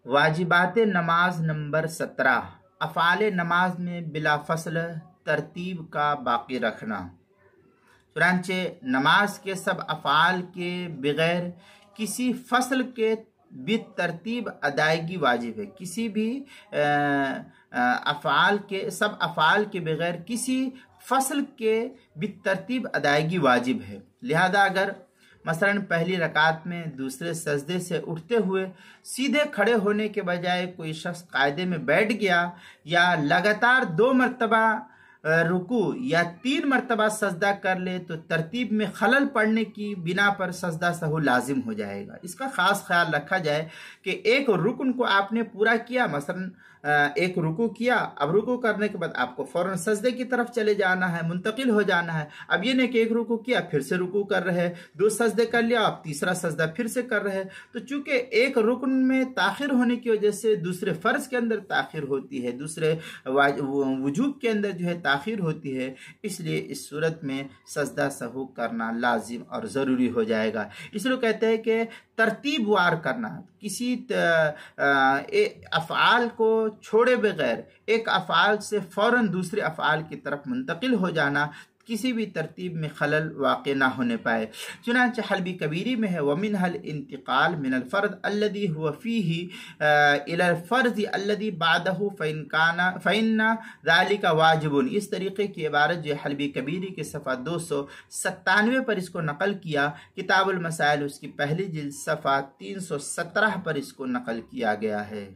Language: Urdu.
واجبات نماز نمبر 17، افعال نماز میں بلا فصل ترتیب کا باقی رکھنا۔ چنانچہ نماز کے سب افعال کے بغیر کسی فصل کے بالترتیب ادائیگی واجب ہے۔ کسی بھی سب افعال کے بغیر کسی فصل کے بالترتیب ادائیگی واجب ہے۔ لہذا اگر مثلا پہلی رکعت میں دوسرے سجدے سے اٹھتے ہوئے سیدھے کھڑے ہونے کے بجائے کوئی شخص قاعدے میں بیٹھ گیا یا لگاتار 2 مرتبہ رکوع یا 3 مرتبہ سجدہ کر لے تو ترتیب میں خلل پڑنے کی بنا پر سجدہ سہو لازم ہو جائے گا۔ اس کا خاص خیال رکھا جائے کہ ایک رکن کو آپ نے پورا کیا، مثلا ایک رکوع کیا، اب رکوع کرنے کے بعد آپ کو فوراً سجدے کی طرف چلے جانا ہے، منتقل ہو جانا ہے۔ اب یہ نہیں کہ ایک رکوع کیا پھر سے رکوع کر رہے، 2 سجدے کر لیا اب تیسرا سجدہ پھر سے کر رہے، تو چونکہ ایک رکن میں تاخیر ہونے کی وجہ سے دوسرے فرض کے اندر تاخیر ہوتی ہے، دوسرے وجوب کے اندر جو ہے تاخیر ہوتی ہے، اس لیے اس صورت میں سجدہ سہو کرنا لازم اور ضروری ہو جائے گا۔ اس لیے کہتے ہیں کہ ترتیب وار کرنا، کسی افعال کو چھوڑے بغیر ایک افعال سے فوراً دوسرے افعال کی طرف منتقل ہو جانا، کسی بھی ترتیب میں خلل واقع نہ ہونے پائے۔ چنانچہ حلبی کبیری میں ہے وَمِنْهَا الْإِنْتِقَالُ مِنَ الْفَرْضِ الَّذِي هُوَ فِيهِ إِلَى الْفَرْضِ الَّذِي بَعْدَهُ فَإِنَّ ذَلِكَ وَاجِبٌ۔ اس طریقے کی عبارت جو حلبی کبیری کے صفحہ 297 پر اس کو نقل کیا، کتاب المسائل اس کی پہلی جلد صفحہ 317 پر اس کو نقل کیا گیا ہے۔